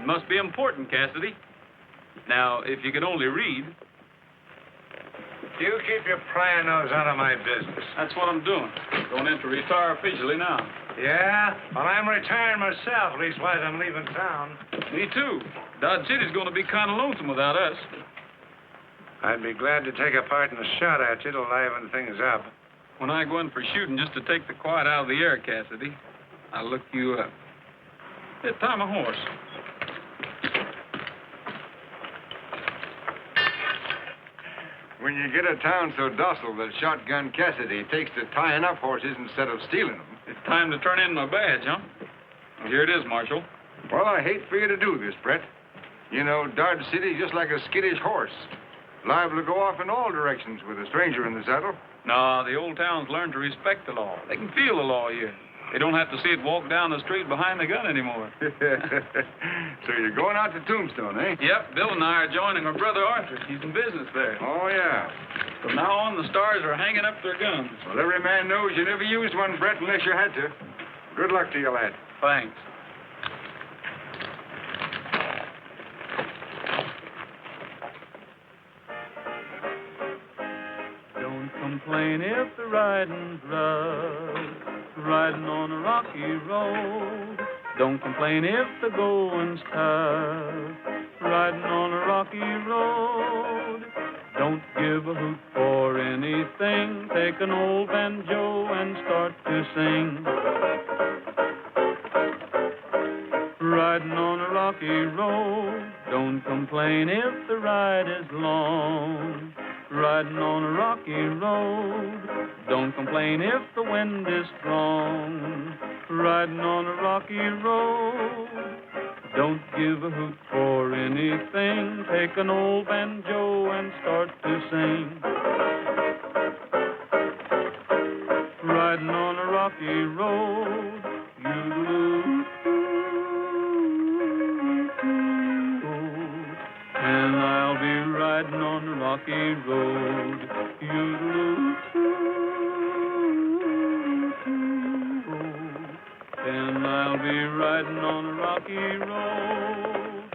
It must be important, Cassidy. Now, if you could only read. You keep your prying nose out of my business. That's what I'm doing. Going in to retire officially now. Yeah? Well, I'm retiring myself. Leastwise, I'm leaving town. Me too. Dodge City's going to be kind of lonesome without us. I'd be glad to take a part in a shot at you to liven things up. When I go in for shooting just to take the quiet out of the air, Cassidy, I'll look you up. Hey, tie my horse. When you get a town so docile that Shotgun Cassidy takes to tying up horses instead of stealing them. It's time to turn in my badge, huh? Well, here it is, Marshal. Well, I hate for you to do this, Brett. You know, Dodge City's just like a skittish horse. Liable to go off in all directions with a stranger in the saddle. No, the old town's learned to respect the law. They can feel the law here. They don't have to see it walk down the street behind the gun anymore. So you're going out to Tombstone, eh? Yep, Bill and I are joining our brother Arthur. He's in business there. Oh, yeah. From now on, the stars are hanging up their guns. Well, every man knows you never used one, Brett, unless you had to. Good luck to you, lad. Thanks. Don't complain if the riding's rough, riding on a rocky road. Don't complain if the going's tough, riding on a rocky road. Don't give a hoot for anything. Take an old banjo and start to sing. Riding on a rocky road. Don't complain if the ride is long. Riding on a rocky road. Don't complain if the wind is strong. Riding on a rocky road. Don't give a hoot for anything. Take an old banjo and start to sing. Riding on a rocky road. And I'll be riding on a rocky road. And I'll be riding on a rocky road.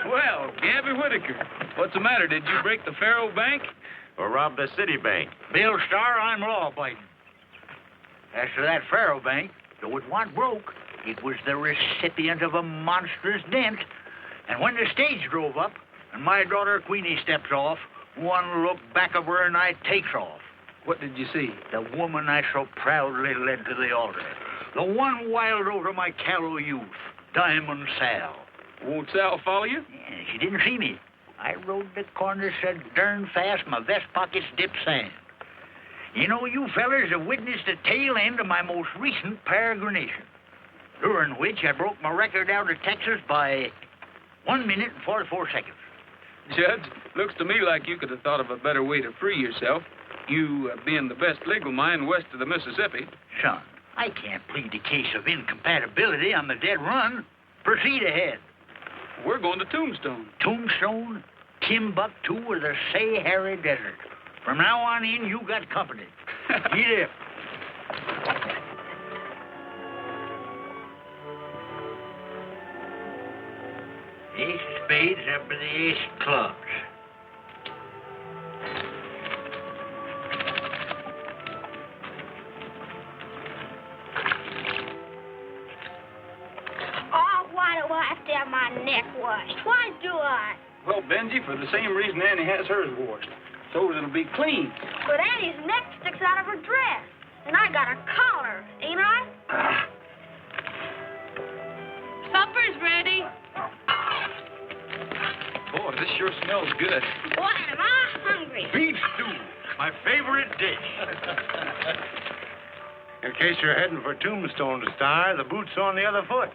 Well, Gabby Whitaker, what's the matter? Did you break the Faro Bank? Or rob the city bank? Bill Starr, I'm law-abiding. As for that Faro Bank, though it wasn't broke, it was the recipient of a monstrous dent. And when the stage drove up and my daughter Queenie steps off, one look back of her and I takes off. What did you see? The woman I so proudly led to the altar. The one wild oat of my callow youth, Diamond Sal. Won't Sal follow you? Yeah, she didn't see me. I rode the corner so darn fast my vest pockets dipped sand. You know, you fellers have witnessed the tail end of my most recent peregrination, during which I broke my record out of Texas by 1 minute and 44 seconds. Judge, looks to me like you could have thought of a better way to free yourself. You being the best legal mind west of the Mississippi. Son, I can't plead the case of incompatibility on the dead run. Proceed ahead. We're going to Tombstone. Tombstone, Timbuktu, or the Sahara Desert. From now on in, you got company. Eat it. Ace of spades up to the ace of clubs. Oh, why do I have to have my neck washed? Why do I? Well, Benji, for the same reason Annie has hers washed. So it'll be clean. But Annie's neck sticks out of her dress. And I got a collar, ain't I? Supper's ready. Boy, this sure smells good. Boy, am I hungry. Beef stew, my favorite dish. In case you're heading for Tombstone, Star, the boot's on the other foot.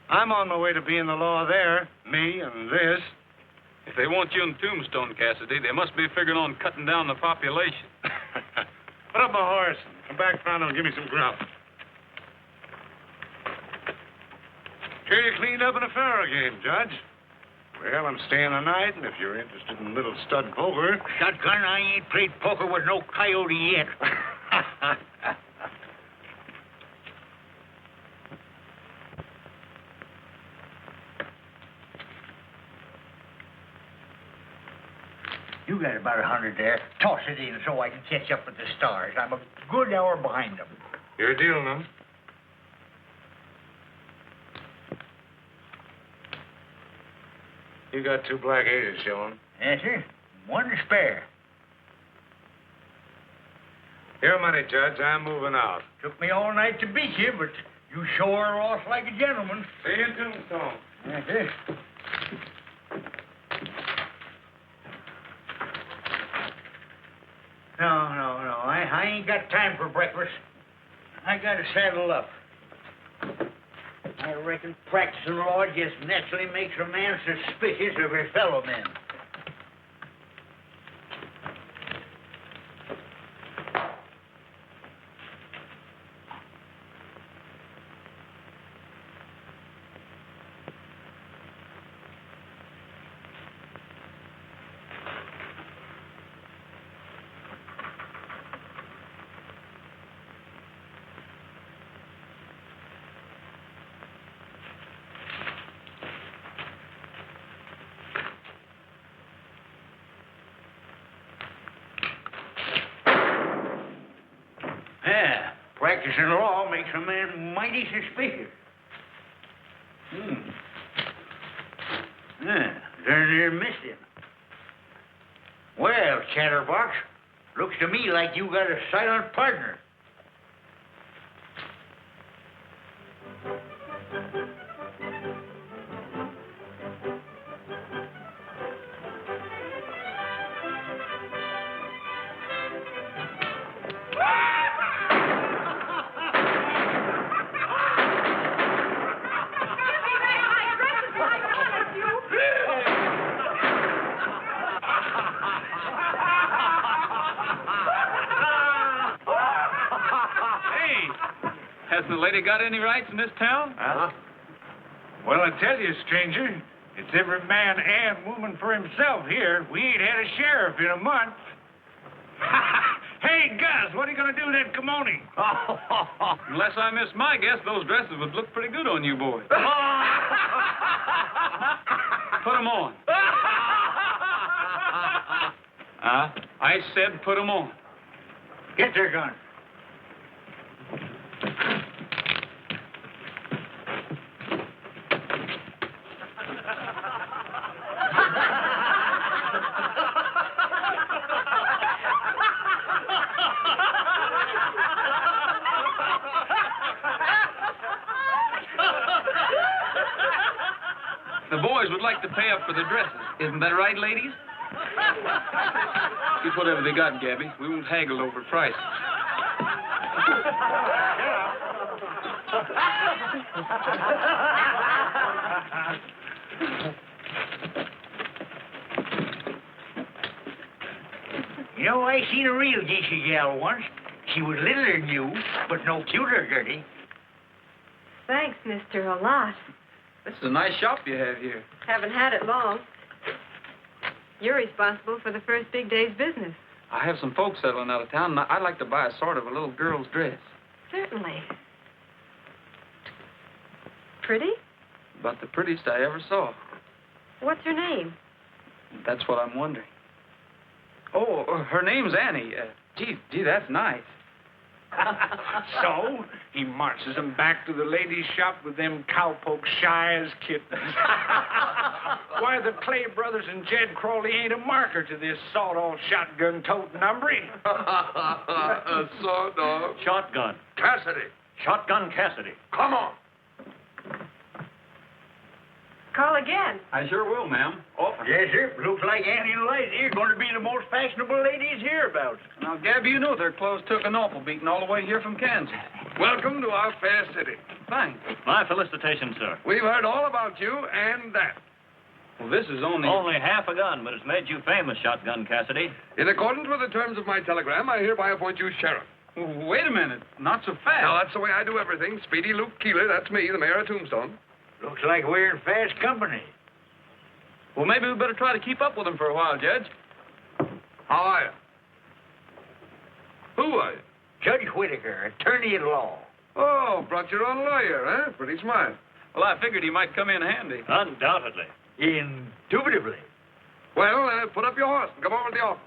I'm on my way to being the law there, me and this. If they want you in Tombstone, Cassidy, they must be figuring on cutting down the population. Put up my horse. Come back round and give me some grub. Sure you cleaned up in a faro game, Judge. Well, I'm staying the night, and if you're interested in little stud poker... Shotgun, I ain't played poker with no coyote yet. You got about 100 there. Toss it in so I can catch up with the stars. I'm a good hour behind them. You're dealing them. You got 2 black aces showing. Yes, sir. One to spare. Your money, Judge. I'm moving out. Took me all night to beat you, but you sure are off like a gentleman. See you in Tombstone. Yes, sir. No. I ain't got time for breakfast. I gotta saddle up. I reckon practicing law just naturally makes a man suspicious of his fellow men. Yeah, practicing law makes a man mighty suspicious. Yeah, darn near missed him. Well, Chatterbox, looks to me like you got a silent partner. Hasn't the lady got any rights in this town? Well, I tell you, stranger, it's every man and woman for himself here. We ain't had a sheriff in a month. Hey, Gus, what are you going to do with that kimono? Unless I miss my guess, those dresses would look pretty good on you boys. Put them on. I said put them on. Get their gun. The boys would like to pay up for the dresses. Isn't that right, ladies? Get whatever they got, Gabby. We won't haggle over price. You know, I seen a real geisha gal once. She was littler than you, but no cuter, Gertie. Thanks, mister, a lot. This is a nice shop you have here. Haven't had it long. You're responsible for the first big day's business. I have some folks settling out of town, and I'd like to buy a sort of a little girl's dress. Certainly. Pretty? About the prettiest I ever saw. What's her name? That's what I'm wondering. Oh, her name's Annie. Gee, that's nice. So, he marches them back to the ladies' shop with them cowpokes shy as kittens. Why, the Clay brothers and Jed Crawley ain't a marker to this sawed-off shotgun-toting number. Sawed-off. Shotgun. Cassidy. Shotgun Cassidy. Come on. Call again. I sure will, ma'am. Often. Yes, sir. Looks like Annie and Liza are going to be the most fashionable ladies hereabouts. Now, Gabby, you know their clothes took an awful beating all the way here from Kansas. Welcome to our fair city. Thanks. My felicitations, sir. We've heard all about you and that. Well, this is only... Only half a gun, but it's made you famous, Shotgun Cassidy. In accordance with the terms of my telegram, I hereby appoint you sheriff. Wait a minute. Not so fast. Now, that's the way I do everything. Speedy Luke Keeler, that's me, the mayor of Tombstone. Looks like we're in fast company. Well, maybe we better try to keep up with them for a while, Judge. How are you? Who are you? Judge Whitaker, attorney at law. Oh, brought your own lawyer, huh? Pretty smart. Well, I figured he might come in handy. Undoubtedly. Indubitably. Well, put up your horse and come over to the office.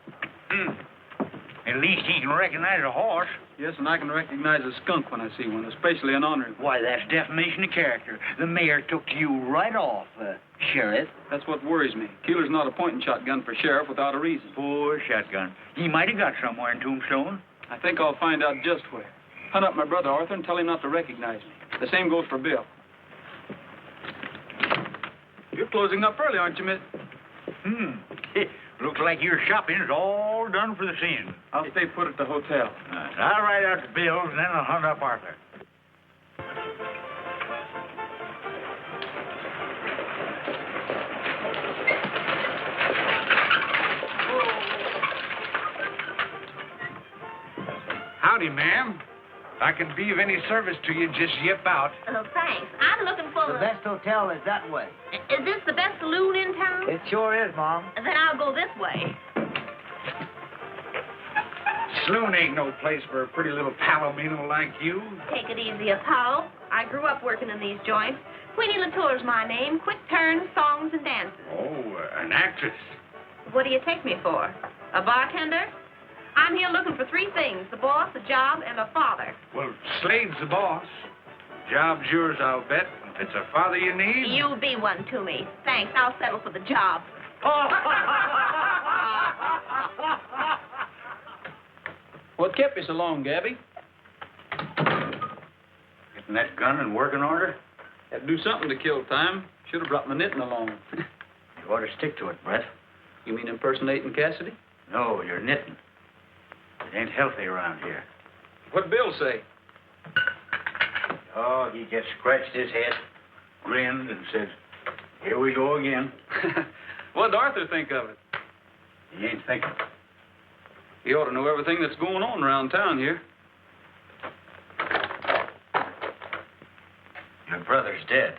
At least he can recognize a horse. Yes, and I can recognize a skunk when I see one, especially an ornery one. Why, that's defamation of character. The mayor took to you right off, Sheriff. That's what worries me. Keeler's not appointing Shotgun for sheriff without a reason. Poor Shotgun. He might have got somewhere in Tombstone. I think I'll find out just where. Hunt up my brother Arthur and tell him not to recognize me. The same goes for Bill. You're closing up early, aren't you, miss? Looks like your shopping's all done for the season. I'll stay put at the hotel. I'll write out the bills, and then I'll hunt up Arthur. Howdy, ma'am. If I can be of any service to you, just yip out. Oh, thanks. I'm looking for The best hotel is that way. Is this the best saloon in town? It sure is, Mom. Then I'll go this way. Saloon ain't no place for a pretty little palomino like you. Take it easy, Apollo. I grew up working in these joints. Queenie Latour's my name. Quick turns, songs, and dances. Oh, an actress. What do you take me for? A bartender? I'm here looking for three things: the boss, a job, and a father. Well, Slade's the boss. Job's yours, I'll bet. If it's a father you need... You be one to me. Thanks. I'll settle for the job. What kept you so long, Gabby? Getting that gun in working order? Had to do something to kill time. Should have brought my knitting along. You ought to stick to it, Brett. You mean impersonating Cassidy? No, you're knitting. It ain't healthy around here. What'd Bill say? Oh, he just scratched his head, grinned, and said, "Here we go again." What'd Arthur think of it? He ain't thinking. He ought to know everything that's going on around town here. Your brother's dead.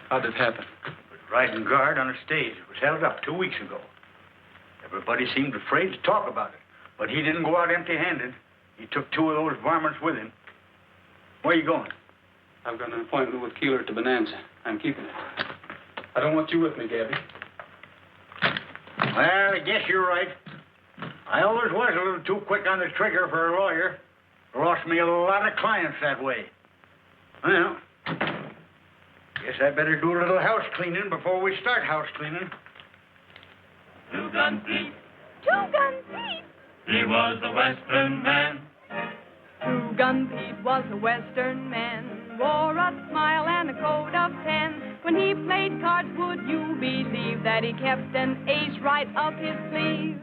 How'd it happen? Riding guard on a stage. It was held up 2 weeks ago. Everybody seemed afraid to talk about it. But he didn't go out empty-handed. He took two of those varmints with him. Where you going? I've got an appointment with Keeler at the Bonanza. I'm keeping it. I don't want you with me, Gabby. Well, I guess you're right. I always was a little too quick on the trigger for a lawyer. Lost me a lot of clients that way. Well, guess I better do a little house cleaning before we start house cleaning. Two-gun Pete, Two-gun Pete. he was the Western man. Two-Gun Pete was a Western man, wore a smile and a coat of tan. When he played cards, would you believe that he kept an ace right up his sleeve?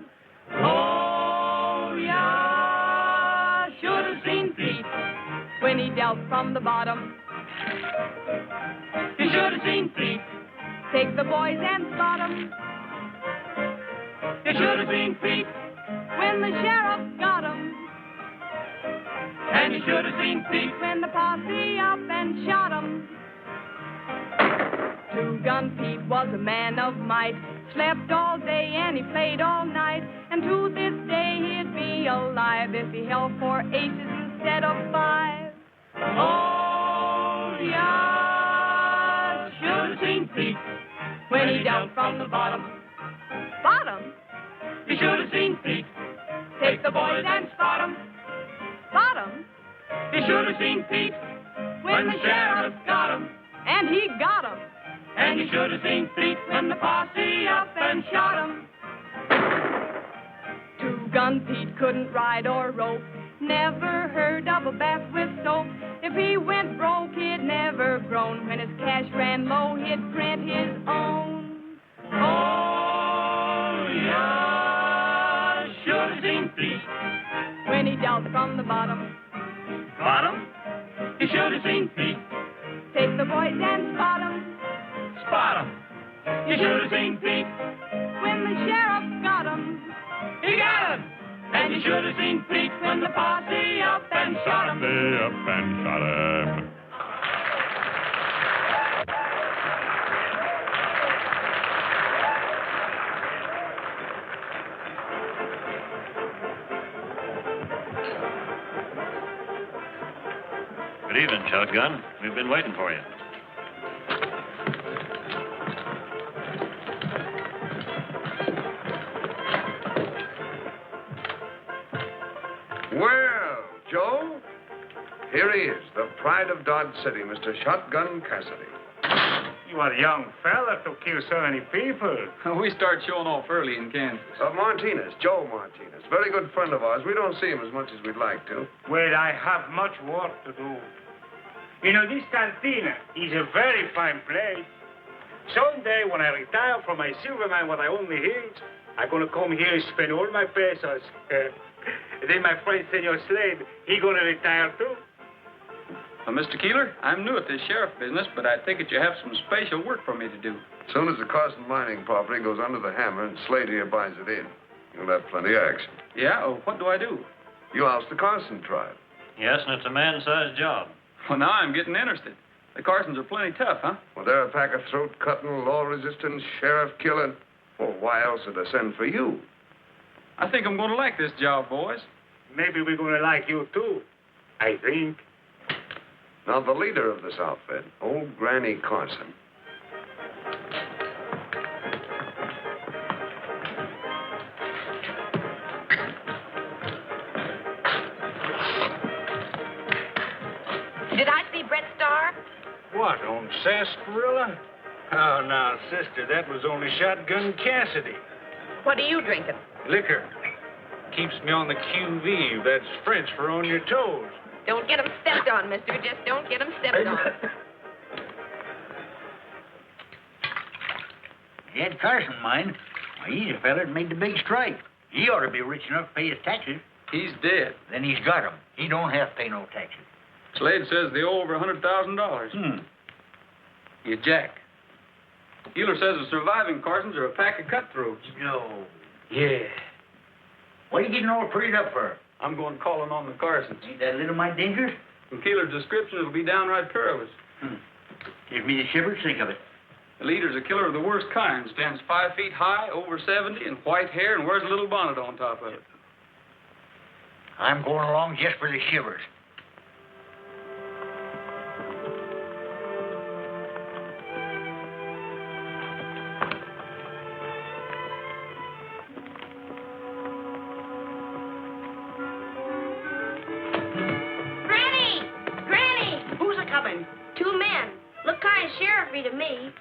Oh, yeah, should have seen Pete when he dealt from the bottom. You should have seen Pete. Take the boys and spot 'em You should have seen Pete. when the sheriff got 'em. And you should have seen Pete. When the posse up and shot 'em. Two-Gun Pete was a man of might, slept all day and he played all night, and to this day he'd be alive if he held 4 aces instead of 5. Oh, yeah, Should have seen Pete. when he dealt from the bottom. Bottom? You should have seen Pete. Take the boys and spot 'em. Bottom? You should have seen Pete. When the sheriff got 'em. And he got 'em. And you should have seen Pete When the posse up and shot 'em. Two-Gun Pete couldn't ride or rope, never heard of a bath with soap. If he went broke, he'd never groan. When his cash ran low, he'd print his own. Oh, yeah, should have seen Pete. When he dealt from the bottom. Bottom, you should have seen Pete. Take the boys and spot 'em. Spot 'em, you should have seen Pete. When the sheriff got 'em. He got him. And you should have seen Pete when the posse up and shot him. They up and shot him. Good evening, Shotgun. We've been waiting for you. Well, Joe, here he is, the pride of Dodge City, Mr. Shotgun Cassidy. You are a young fella to kill so many people. We start showing off early in Kansas. Martinez, Joe Martinez. Very good friend of ours. We don't see him as much as we'd like to. Well, I have much work to do. You know, this cantina is a very fine place. Someday, when I retire from my silver mine what I own the hills, I'm going to come here and spend all my pesos. Then my friend, Senor Slade, he going to retire too. Well, Mr. Keeler, I'm new at this sheriff business, but I think that you have some special work for me to do. As soon as the Carson mining property goes under the hammer and Slade here buys it in, you'll have plenty of action. Yeah? Oh, what do I do? You oust the Carson tribe. Yes, and it's a man-sized job. Well, now I'm getting interested. The Carsons are plenty tough, huh? Well, they're a pack of throat-cutting, law-resistant, sheriff-killing. Well, why else would they send for you? I think I'm going to like this job, boys. Maybe we're going to like you too, I think. Now, the leader of this outfit, old Granny Carson. Did I see Brett Starr? What, on sarsaparilla? Oh, now, sister, that was only Shotgun Cassidy. What are you drinking? Liquor. Keeps me on the QV. That's French for on your toes. Don't get 'em stepped on, mister. Just don't get 'em stepped on. Ed Carson, mine. Why, he's a fella that made the big strike. He ought to be rich enough to pay his taxes. He's dead. Then he's got 'em. He don't have to pay no taxes. Slade says they owe over $100,000. You jack. Keeler says the surviving Carsons are a pack of cutthroats. No. Yeah. What are you getting all prettied up for? I'm going calling on the Carsons. Ain't that a little mite dangerous? From Keeler's description, it'll be downright perilous. Give me the shivers, think of it. The leader's a killer of the worst kind. Stands 5 feet high, over 70, and white hair, and wears a little bonnet on top of it. I'm going along just for the shivers. Sheriffy to me.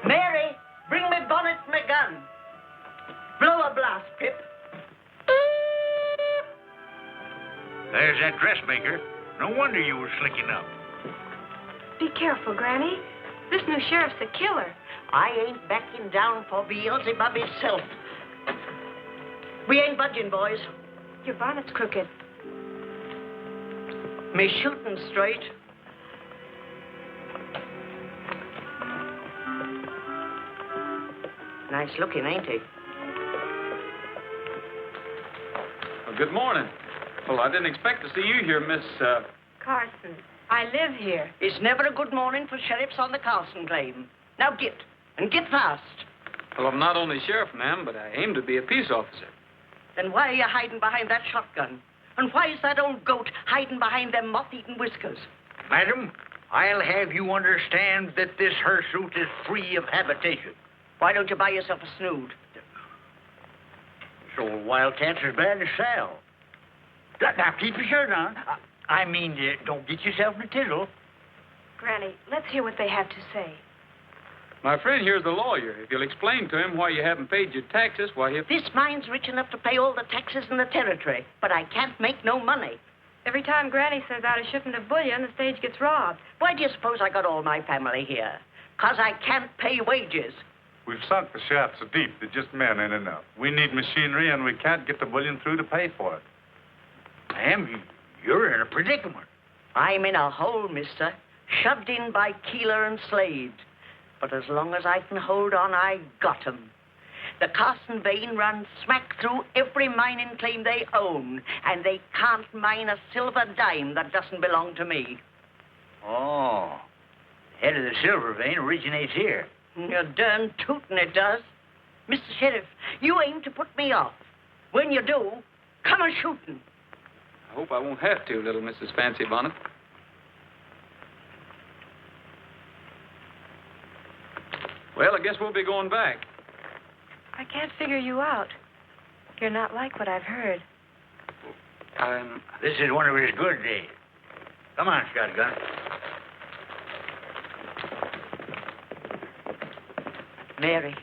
Mary, bring me bonnet and my gun. Blow a blast, Pip. There's that dressmaker. No wonder you were slicking up. Be careful, Granny. This new sheriff's a killer. I ain't backing down for Beelzebub himself. We ain't budging, boys. Your bonnet's crooked. Me shooting straight. Nice looking, ain't he? Well, good morning. Well, I didn't expect to see you here, Miss, Carson, I live here. It's never a good morning for sheriffs on the Carson claim. Now get, and get fast. Well, I'm not only sheriff, ma'am, but I aim to be a peace officer. Then why are you hiding behind that shotgun? And why is that old goat hiding behind them moth-eaten whiskers? Madam, I'll have you understand that this hirsute is free of habitation. Why don't you buy yourself a snood? This old wildcat's as bad as Sal. Now, keep your shirt on. I mean, don't get yourself in a tizzle. Granny, let's hear what they have to say. My friend here's the lawyer. If you'll explain to him why you haven't paid your taxes, why he'll... This mine's rich enough to pay all the taxes in the territory, but I can't make no money. Every time Granny sends out a shipment of bullion, the stage gets robbed. Why do you suppose I got all my family here? 'Cause I can't pay wages. We've sunk the shaft so deep that just men ain't enough. We need machinery, and we can't get the bullion through to pay for it. Ma'am, you're in a predicament. I'm in a hole, mister, shoved in by Keeler and Slade. But as long as I can hold on, I got 'em. The Carson vein runs smack through every mining claim they own, and they can't mine a silver dime that doesn't belong to me. Oh, the head of the silver vein originates here. You're darn tootin' it does. Mr. Sheriff, you aim to put me off. When you do, come a-shootin'. I hope I won't have to, little Mrs. Fancy Bonnet. Well, I guess we'll be going back. I can't figure you out. You're not like what I've heard. This is one of his good days. Come on, Shotgun. Mary,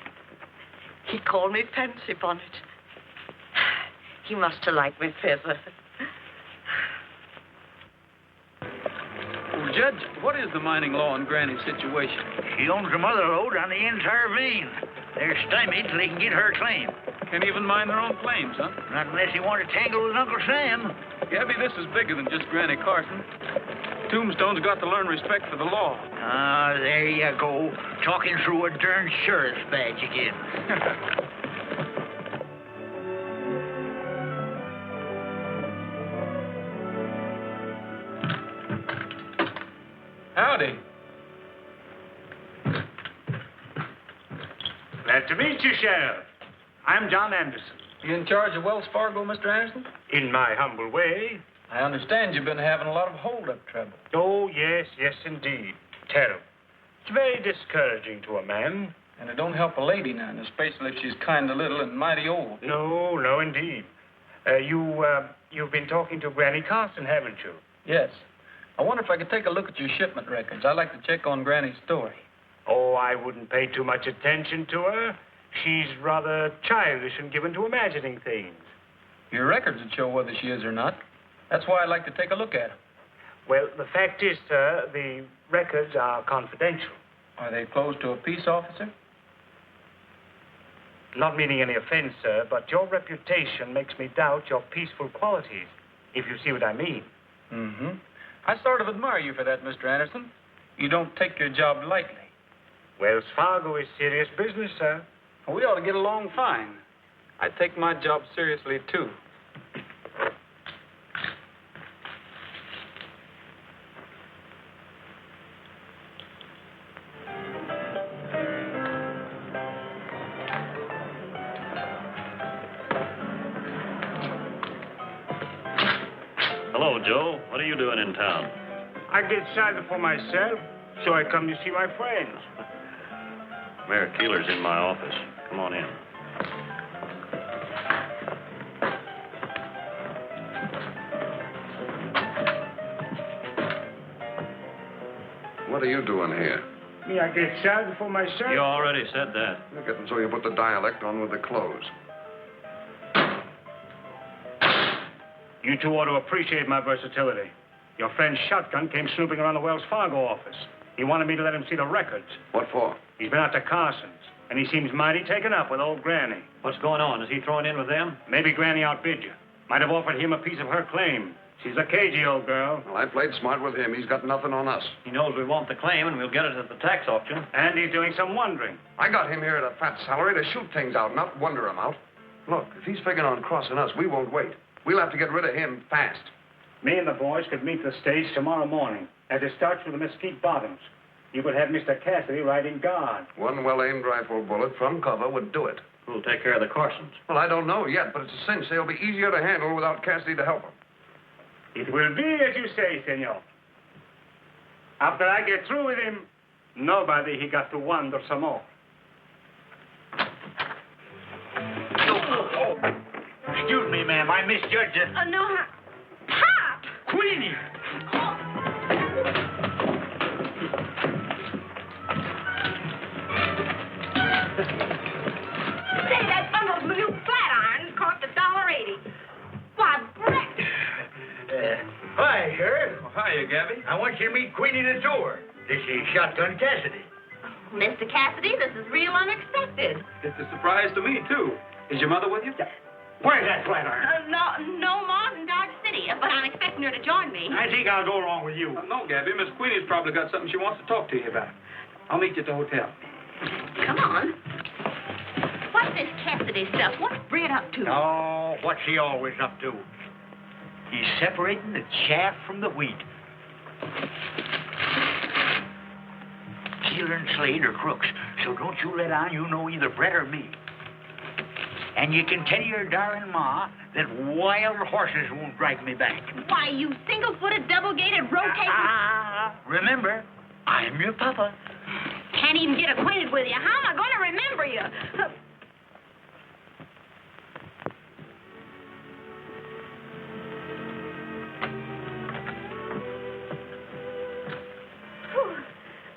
he called me Fancy Bonnet. He must have liked me feather. Well, Judge, what is the mining law on Granny's situation? She owns a mother lode on the entire vein. They're stymied till they can get her claim. Can't even mine their own claims, huh? Not unless you want to tangle with Uncle Sam. Gabby, this is bigger than just Granny Carson. Tombstone's got to learn respect for the law. Ah, there you go. Talking through a darn sheriff's badge again. Howdy. Glad to meet you, Sheriff. I'm John Anderson. You in charge of Wells Fargo, Mr. Anderson? In my humble way. I understand you've been having a lot of hold-up trouble. Oh, yes, indeed. Terrible. It's very discouraging to a man. And it don't help a lady none, especially if she's kind of little and mighty old. No, indeed. You've been talking to Granny Carson, haven't you? Yes. I wonder if I could take a look at your shipment records. I'd like to check on Granny's story. Oh, I wouldn't pay too much attention to her. She's rather childish and given to imagining things. Your records would show whether she is or not. That's why I'd like to take a look at them. Well, the fact is, sir, the records are confidential. Are they closed to a peace officer? Not meaning any offense, sir, but your reputation makes me doubt your peaceful qualities, if you see what I mean. Mm-hmm. I sort of admire you for that, Mr. Anderson. You don't take your job lightly. Wells Fargo is serious business, sir. We ought to get along fine. I take my job seriously, too. Hello, Joe. What are you doing in town? I get excited for myself, so I come to see my friends. Mayor Keeler's in my office. Come on in. What are you doing here? Me, I get excited for myself. You already said that. You're getting so you put the dialect on with the clothes. You two ought to appreciate my versatility. Your friend Shotgun came snooping around the Wells Fargo office. He wanted me to let him see the records. What for? He's been out to Carson's, and he seems mighty taken up with old Granny. What's going on? Is he throwing in with them? Maybe Granny outbid you. Might have offered him a piece of her claim. She's a cagey old girl. Well, I played smart with him. He's got nothing on us. He knows we want the claim, and we'll get it at the tax auction. And he's doing some wondering. I got him here at a fat salary to shoot things out, not wonder him out. Look, if he's figuring on crossing us, we won't wait. We'll have to get rid of him fast. Me and the boys could meet the stage tomorrow morning as it starts with the Mesquite Bottoms. You could have Mr. Cassidy riding guard. One well-aimed rifle bullet from cover would do it. Who'll take care of the Carsons? Well, I don't know yet, but it's a cinch they'll be easier to handle without Cassidy to help them. It will be as you say, senor. After I get through with him, nobody he got to wonder some more. Excuse me, ma'am. I misjudged it. No, Pop! Queenie! Say, that bundle of new flat irons cost $1.80. Why, Brett! Hi, Sheriff. Oh, hiya, Gabby. I want you to meet Queenie the door. This is Shotgun Cassidy. Mr. Cassidy, this is real unexpected. It's a surprise to me, too. Is your mother with you? Where's that flat iron? No, Ma's in Dodge City, but I'm expecting her to join me. I think I'll go along with you. No, Gabby. Miss Queenie's probably got something she wants to talk to you about. I'll meet you at the hotel. Come on. What's this Cassidy stuff? What's Brett up to? Oh, what's he always up to? He's separating the chaff from the wheat. Keeler and Slade are crooks, so don't you let on you know either Brett or me. And you can tell your darling ma that wild horses won't drag me back. Why, you single-footed, double-gated, rotating... Remember, I'm your papa. can't even get acquainted with you. How am I going to remember you?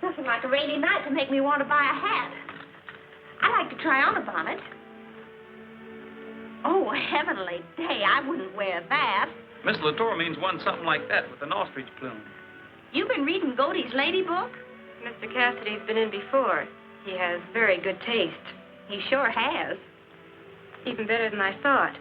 Nothing like a rainy night to make me want to buy a hat. I like to try on a bonnet. Oh, heavenly day, I wouldn't wear that. Miss Latour means one something like that with an ostrich plume. You've been reading Godey's Lady Book? Mr. Cassidy's been in before. He has very good taste. He sure has. Even better than I thought.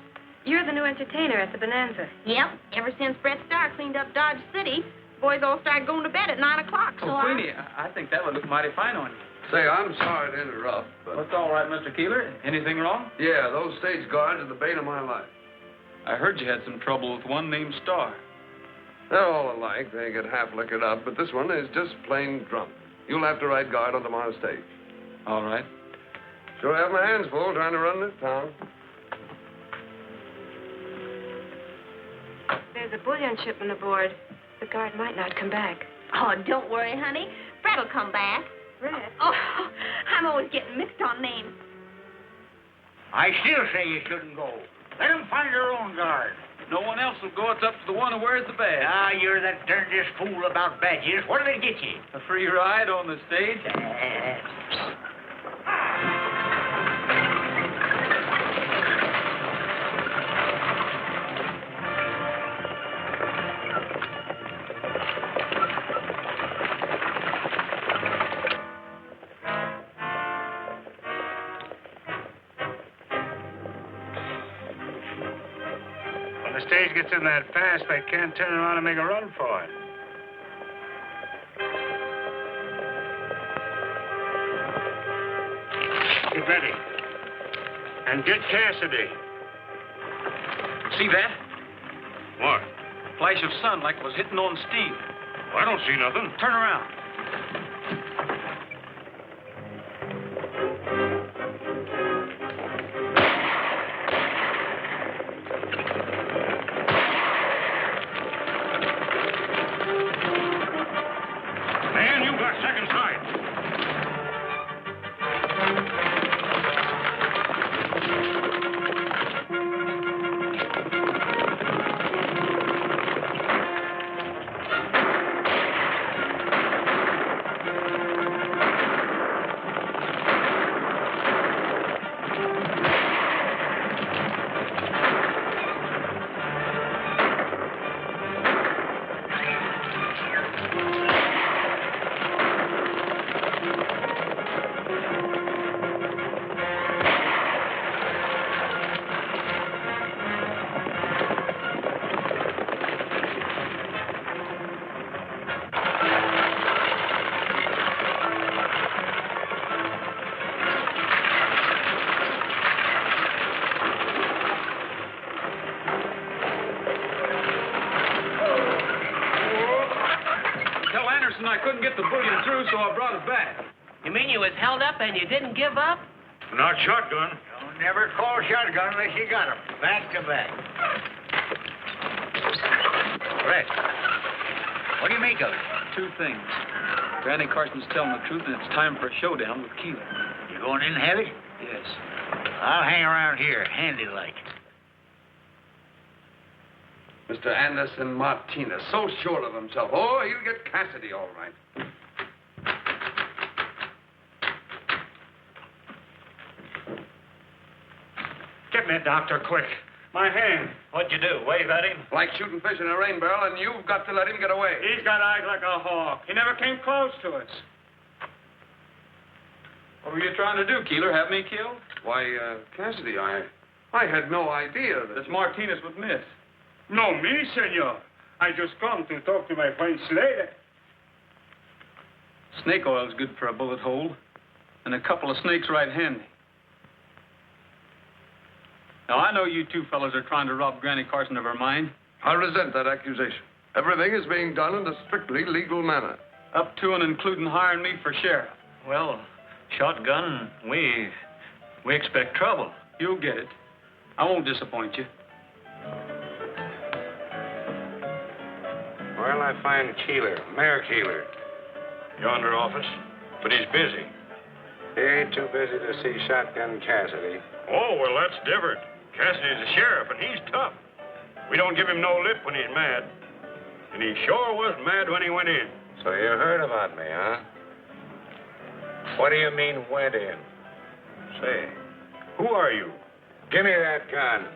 You're the new entertainer at the Bonanza. Yep. Ever since Brett Starr cleaned up Dodge City, boys all started going to bed at 9 o'clock, so Queenie, I think that would look mighty fine on you. Say, I'm sorry to interrupt, but... What's all right, Mr. Keeler? Anything wrong? Yeah, those stage guards are the bane of my life. I heard you had some trouble with one named Starr. They're all alike. They get half liquored up, but this one is just plain drunk. You'll have to ride guard on tomorrow's stage. All right. Sure have my hands full trying to run this town. There's a bullion shipment aboard. The guard might not come back. Oh, don't worry, honey. Fred'll come back. Fred? Oh, I'm always getting mixed on names. I still say you shouldn't go. Let them find their own guard. No one else will go. It's up to the one who wears the badge. Ah, you're that darndest fool about badges. What'll they get you? A free ride on the stage? When the stage gets in that fast, they can't turn around and make a run for it. Get ready. And get Cassidy. See that? What? Flash of sun like it was hitting on Steve. I don't see nothing. Turn around. Man, you got second sight. I couldn't get the bullion through, so I brought it back. You mean you was held up and you didn't give up? Not shotgun. Don't never call shotgun unless you got 'em. Back to back. Brett, what do you make of it? Two things. Granny Carson's telling the truth, and it's time for a showdown with Keeler. You going in heavy? Yes. I'll hang around here, handy-like. Mr. Anderson Martinez, so sure of himself. Oh, he'll get Cassidy all right. Get me a doctor, quick. My hand. What'd you do, wave at him? Like shooting fish in a rain barrel, and you've got to let him get away. He's got eyes like a hawk. He never came close to us. What were you trying to do, Keeler? Have me killed? Why, Cassidy, I had no idea that... It's Martinez with Miss. No, me, senor. I just come to talk to my friend Slater. Snake oil's good for a bullet hole, and a couple of snakes right handy. Now, I know you two fellas are trying to rob Granny Carson of her mine. I resent that accusation. Everything is being done in a strictly legal manner. Up to and including hiring me for sheriff. Well, shotgun, we expect trouble. You'll get it. I won't disappoint you. Well, I find Keeler, Mayor Keeler. Yonder office, but he's busy. He ain't too busy to see Shotgun Cassidy. Oh, well, that's different. Cassidy's a sheriff, and he's tough. We don't give him no lip when he's mad. And he sure was mad when he went in. So you heard about me, huh? What do you mean, went in? Say, who are you? Give me that gun.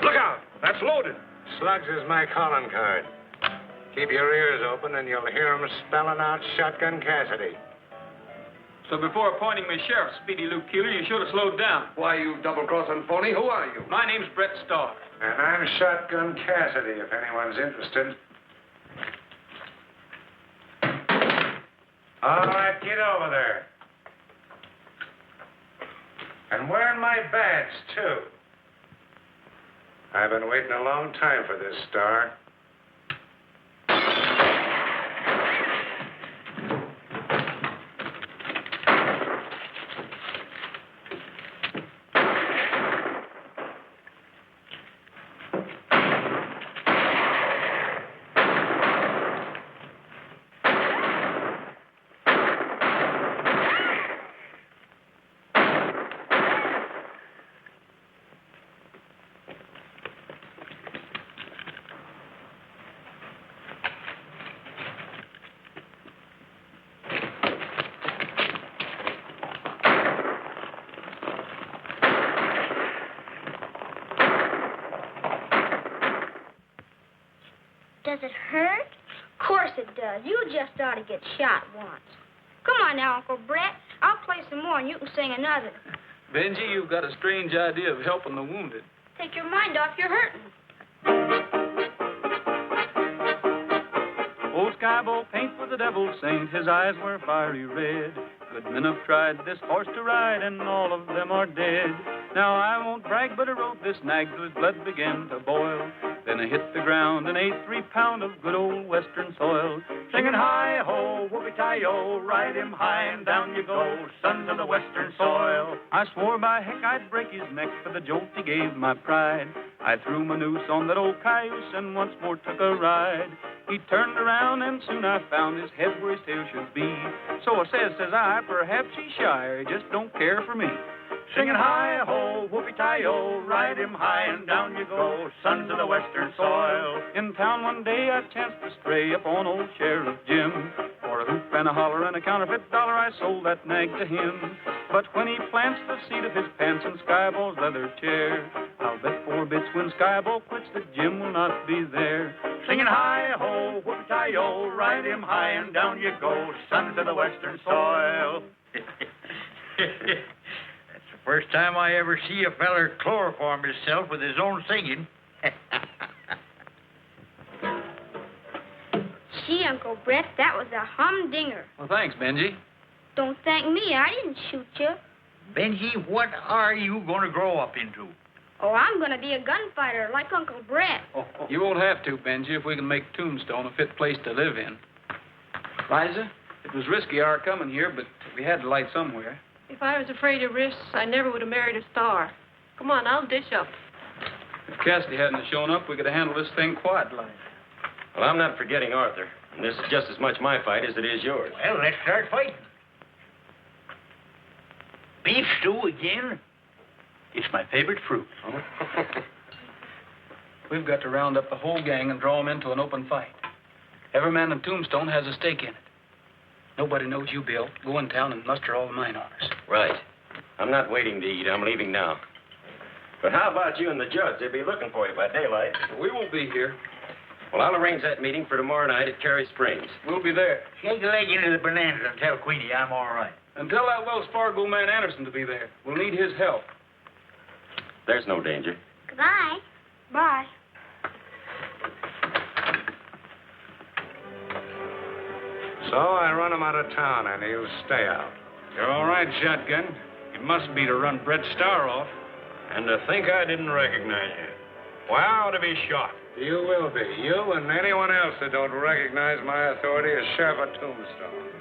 Look out! That's loaded. Slugs is my calling card. Keep your ears open and you'll hear 'em spelling out Shotgun Cassidy. So before appointing me sheriff, Speedy Luke Keeler, you should have slowed down. Why, you double-crossing phony, who are you? My name's Brett Starr. And I'm Shotgun Cassidy, if anyone's interested. All right, get over there. And wearing my badge, too. I've been waiting a long time for this, Star. Does it hurt? Of course it does. You just ought to get shot once. Come on now, Uncle Brett. I'll play some more and you can sing another. Benji, you've got a strange idea of helping the wounded. Take your mind off your hurting. Old Skybolt Paint was a devil saint. His eyes were fiery red. Good men have tried this horse to ride, and all of them are dead. Now, I won't brag, but I rode this nag till his blood began to boil. Then I hit the ground and ate 3 pound of good old western soil. Singing hi-ho, whoopee-tie-o, ride him high and down you go, sons of the western soil. I swore by heck I'd break his neck for the jolt he gave my pride. I threw my noose on that old cayuse and once more took a ride. He turned around and soon I found his head where his tail should be. So I says I, perhaps he's shy or he just don't care for me. Singing hi-ho, whoopee-tie-o, ride him high and down you go, sons of the western soil. In town one day I chanced to stray upon old Sheriff Jim. For a hoop and a holler and a counterfeit dollar I sold that nag to him. But when he plants the seat of his pants in Skyball's leather chair, I'll bet 4 bits when Skyball quits that Jim will not be there. Singing hi-ho, whoopee-tie-o, ride him high and down you go, sons of the western soil. First time I ever see a feller chloroform himself with his own singing. Gee, Uncle Brett, that was a humdinger. Well, thanks, Benji. Don't thank me. I didn't shoot you. Benji, what are you going to grow up into? Oh, I'm going to be a gunfighter like Uncle Brett. You won't have to, Benji, if we can make Tombstone a fit place to live in. Liza, it was risky our coming here, but we had to light somewhere. If I was afraid of risks, I never would have married a star. Come on, I'll dish up. If Cassidy hadn't shown up, we could have handled this thing quiet-like. Well, I'm not forgetting Arthur. And this is just as much my fight as it is yours. Well, let's start fighting. Beef stew again? It's my favorite fruit. We've got to round up the whole gang and draw them into an open fight. Every man in Tombstone has a stake in it. Nobody knows you, Bill. Go in town and muster all the mine owners. Right. I'm not waiting to eat. I'm leaving now. But how about you and the judge? They'll be looking for you by daylight. We won't be here. Well, I'll arrange that meeting for tomorrow night at Cary Springs. We'll be there. Shake a leg into the bonanza and tell Queenie I'm all right. And tell that Wells Fargo man Anderson to be there. We'll need his help. There's no danger. Goodbye. Bye. So I run him out of town, and he'll stay out. You're all right, Shotgun. It must be to run Brett Starr off. And to think I didn't recognize you. Well, to be shot. You will be. You and anyone else that don't recognize my authority as Sheriff of Tombstone.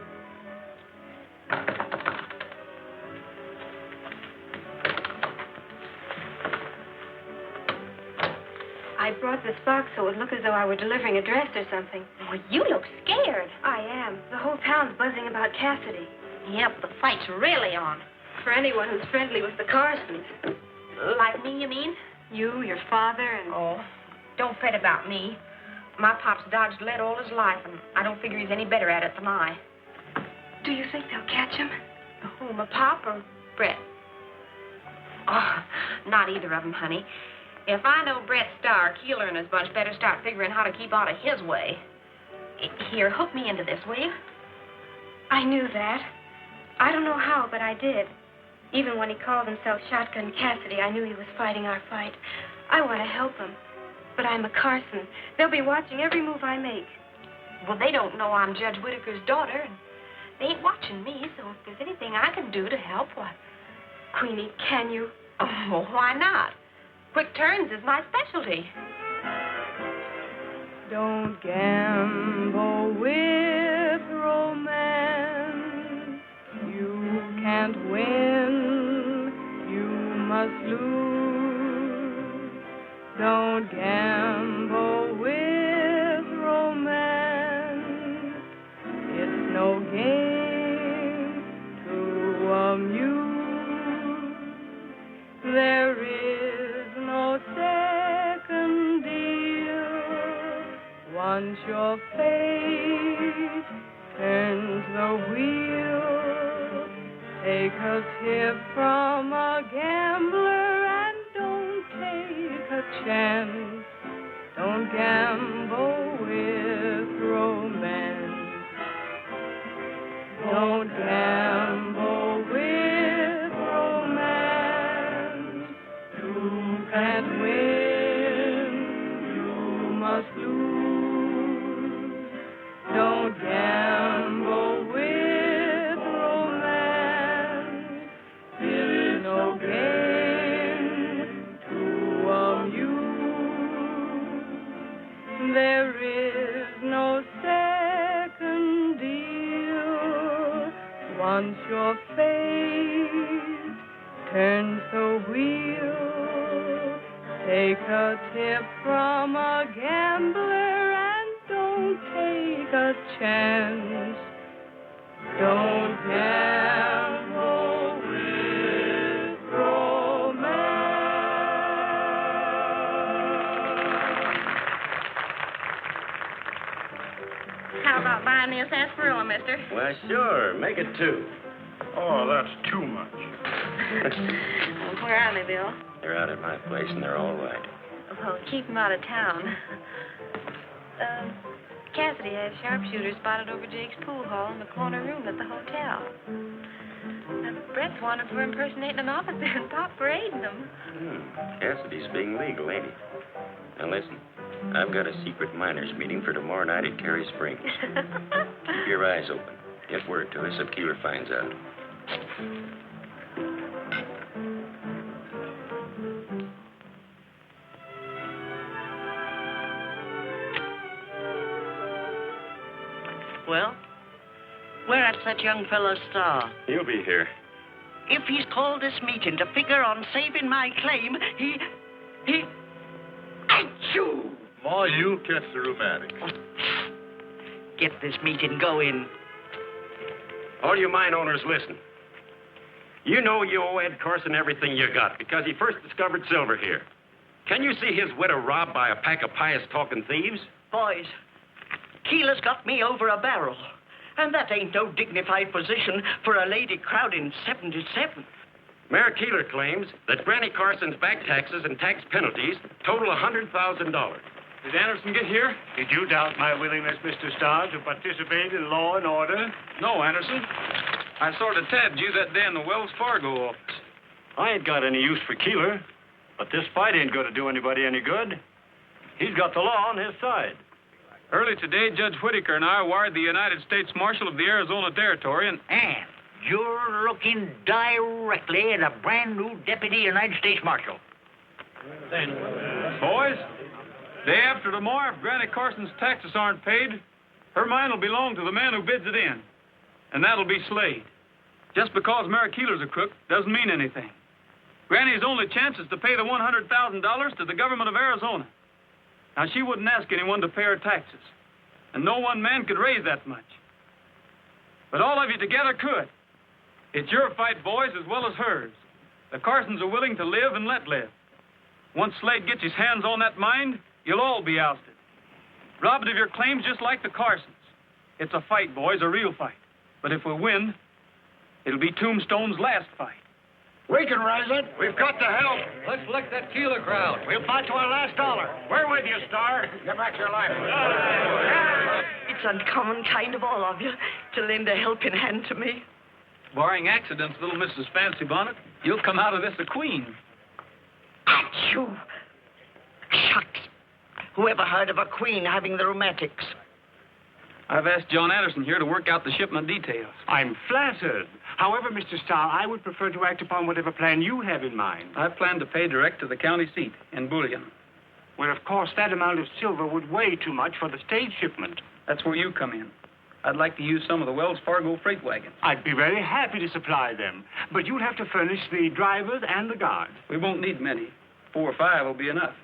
I brought this box so it would look as though I were delivering a dress or something. Well, you look scared. I am. The whole town's buzzing about Cassidy. Yep, the fight's really on. For anyone who's friendly with the Carsons. Like me, you mean? You, your father, and... Oh, don't fret about me. My pop's dodged lead all his life, and I don't figure he's any better at it than I. Do you think they'll catch him? Who, my pop or Brett? Oh, not either of them, honey. If I know Brett's star, Keeler and his bunch better start figuring how to keep out of his way. Here, hook me into this, will you? I knew that. I don't know how, but I did. Even when he called himself Shotgun Cassidy, I knew he was fighting our fight. I want to help him. But I'm a Carson. They'll be watching every move I make. Well, they don't know I'm Judge Whitaker's daughter, and they ain't watching me, so if there's anything I can do to help, why... Queenie, can you? Oh, well, why not? Quick turns is my specialty. Don't gamble with romance. You can't win, you must lose. Don't gamble with romance. It's no game to amuse. There is no second deal. Once your fate turns the wheel, take a tip from a gambler and don't take a chance. Don't gamble with romance. Don't gamble with romance. You can't win, you must lose. Don't gamble with romance. It is no game to amuse. There is no second deal. Once your fate turns the wheel, take a tip from a gambler and don't take a chance. Don't gamble with How about buying me a sarsaparilla, mister? Why, sure. Make it 2. Oh, that's too much. Where are they, Bill? They're out at my place, and they're all right. Well, keep them out of town. Cassidy has sharpshooters spotted over Jake's pool hall in the corner room at the hotel. Brett's wanted for impersonating an officer and Pop for aiding them. Cassidy's being legal, ain't he? Now, listen. I've got a secret miners' meeting for tomorrow night at Cary Springs. Keep your eyes open. Get word to us if Keeler finds out. Well, where's that young fellow's star? He'll be here. If he's called this meeting to figure on saving my claim, he... Achoo! Ma, you'll catch the rheumatic. Get this meeting going. All you mine owners, listen. You know you owe Ed Carson everything you got because he first discovered silver here. Can you see his widow robbed by a pack of pious-talking thieves? Boys, Keeler's got me over a barrel. And that ain't no dignified position for a lady crowding 77. Mayor Keeler claims that Granny Carson's back taxes and tax penalties total $100,000. Did Anderson get here? Did you doubt my willingness, Mr. Starr, to participate in law and order? No, Anderson. I sort of tabbed you that day in the Wells Fargo office. I ain't got any use for Keeler, but this fight ain't going to do anybody any good. He's got the law on his side. Early today, Judge Whitaker and I wired the United States Marshal of the Arizona Territory, and you're looking directly at a brand new Deputy United States Marshal. Then, boys, day after tomorrow, if Granny Carson's taxes aren't paid, her mine will belong to the man who bids it in. And that'll be Slade. Just because Mayor Keeler's a crook doesn't mean anything. Granny's only chance is to pay the $100,000 to the government of Arizona. Now, she wouldn't ask anyone to pay her taxes. And no one man could raise that much. But all of you together could. It's your fight, boys, as well as hers. The Carsons are willing to live and let live. Once Slade gets his hands on that mine, you'll all be ousted. Robbed of your claims just like the Carsons. It's a fight, boys, a real fight. But if we win, it'll be Tombstone's last fight. We can raise it. We've got to help. Let's lick that Keeler crowd. We'll fight to our last dollar. We're with you, Star. Get back your life. It's uncommon kind of all of you to lend a helping hand to me. Barring accidents, little Mrs. Fancy Bonnet, you'll come out of this a queen. Achoo! Shucks. Whoever heard of a queen having the rheumatics? I've asked John Anderson here to work out the shipment details. I'm flattered. However, Mr. Starr, I would prefer to act upon whatever plan you have in mind. I plan to pay direct to the county seat in bullion. Well, of course, that amount of silver would weigh too much for the stage shipment. That's where you come in. I'd like to use some of the Wells Fargo freight wagons. I'd be very happy to supply them, but you'd have to furnish the drivers and the guards. We won't need many. 4 or 5 will be enough.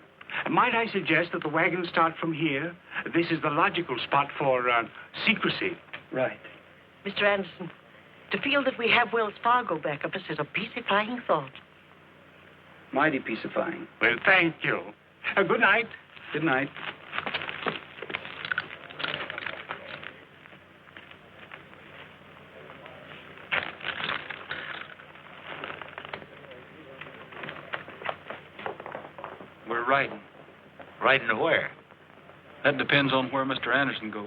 Might I suggest that the wagons start from here? This is the logical spot for secrecy. Right. Mr. Anderson, to feel that we have Wells Fargo back of us is a peacifying thought. Mighty peacifying. Well, thank you. Good night. Good night. We're riding. Riding to where? That depends on where Mr. Anderson goes.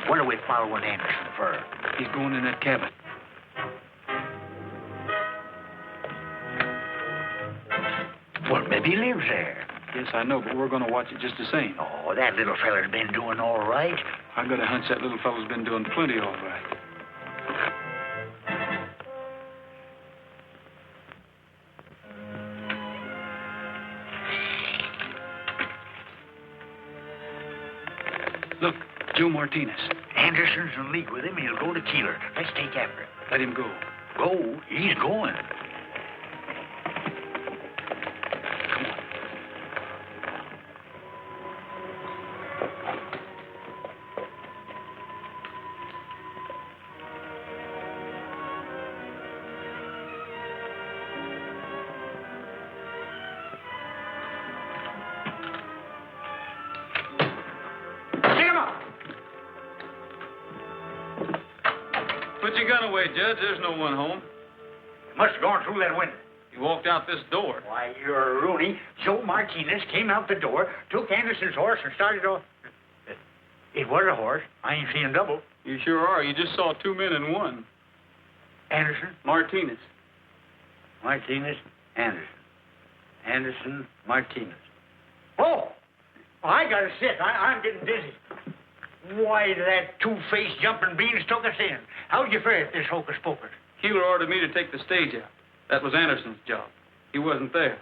What are we following Anderson for? He's going in that cabin. Well, maybe he lives there. Yes, I know, but we're going to watch it just the same. Oh, that little feller's been doing all right. I got a hunch that little fellow's been doing plenty all right. Look, Joe Martinez. Anderson's in league with him. He'll go to Keeler. Let's take after him. Let him go. Go? He's going. Put your gun away, Judge. There's no one home. Must have gone through that window. He walked out this door. Why, you're a Rooney. Joe Martinez came out the door, took Anderson's horse, and started off. It was a horse. I ain't seeing double. You sure are. You just saw 2 men in one. Anderson? Martinez. Martinez, Anderson. Anderson, Martinez. Oh! I gotta sit. I'm getting dizzy. Why, that two-faced jumping beans took us in. How'd you fare at this hocus-pocus? Keeler ordered me to take the stage out. That was Anderson's job. He wasn't there.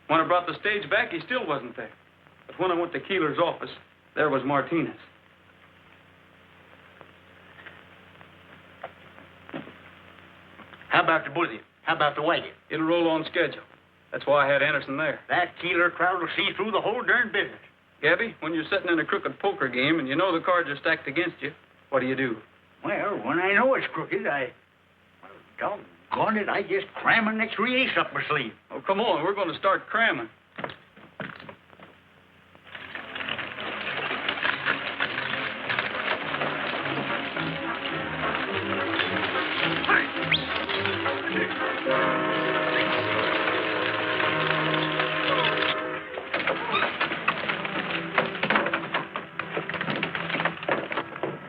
When I brought the stage back, he still wasn't there. But when I went to Keeler's office, there was Martinez. How about the bullion? How about the wagon? It'll roll on schedule. That's why I had Anderson there. That Keeler crowd will see through the whole darn business. Gabby, when you're sitting in a crooked poker game and you know the cards are stacked against you, what do? Well, when I know it's crooked, doggone it, I just cram an extra ace up my sleeve. Oh, come on, we're going to start cramming.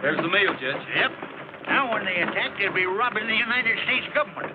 There's the mail, Judge. Yep. Now when they attack, they'll be robbing the United States government.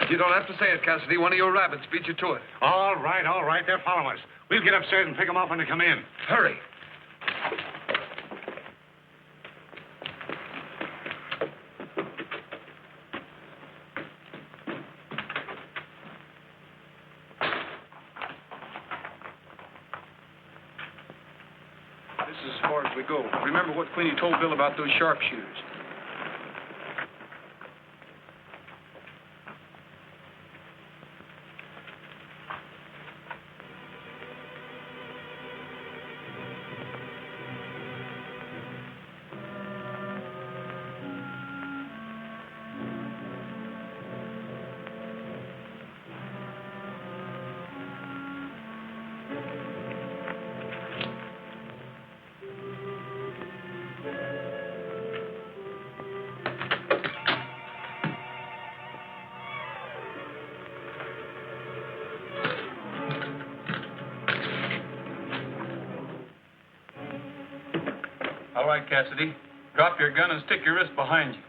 You don't have to say it, Cassidy. One of your rabbits beat you to it. All right. They're following us. We'll get upstairs and pick them off when they come in. Hurry. This is as far as we go. Remember what Queenie told Bill about those sharpshooters. All right, Cassidy. Drop your gun and stick your wrist behind you.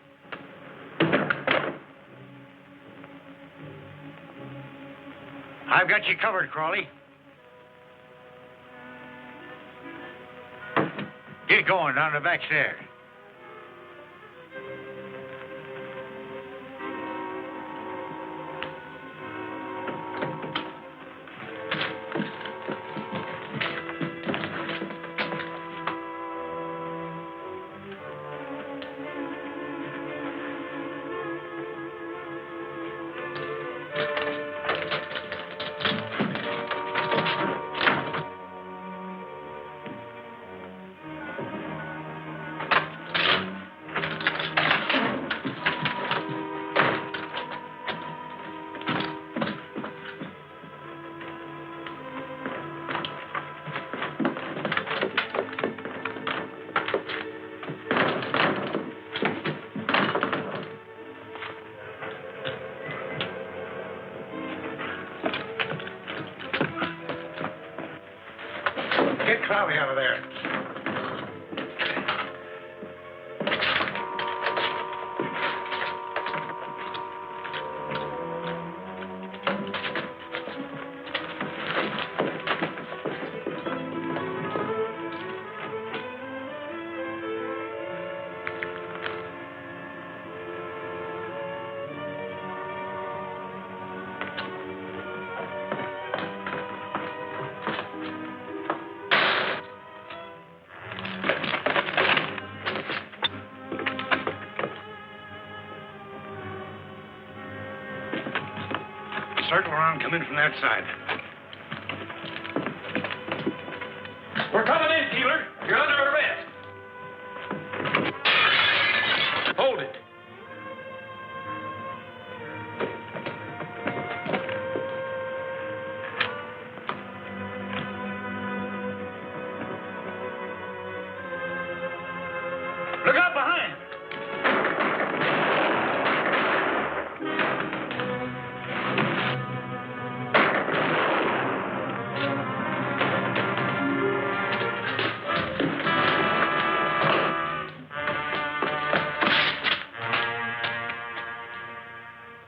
I've got you covered, Crawley. Get going down the back stairs. Get Crawley out of there. Circle around, come in from that side. We're coming in, Keeler. You're under arrest. Hold it. Look out behind.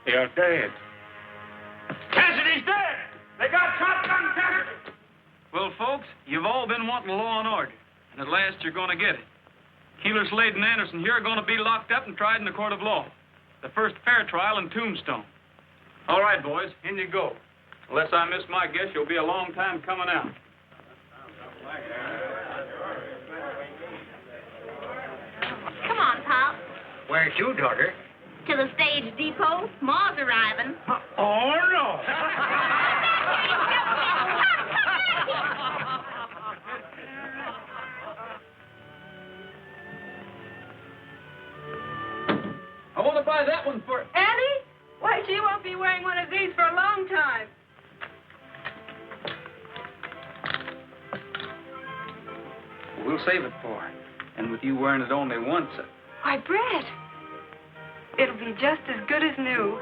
You're dead. Cassidy's dead! They got shotgun Cassidy! Well, folks, you've all been wanting law and order, and at last you're going to get it. Keeler, Slade, and Anderson here are going to be locked up and tried in the court of law. The first fair trial in Tombstone. All right, boys, in you go. Unless I miss my guess, you'll be a long time coming out. Come on, Pop. Where's you, daughter? To the stage depot. Ma's arriving. Oh, no. I want to buy that one for... Annie? Why, she won't be wearing one of these for a long time. We'll save it for her. And with you wearing it only once... Why, Brett, it'll be just as good as new.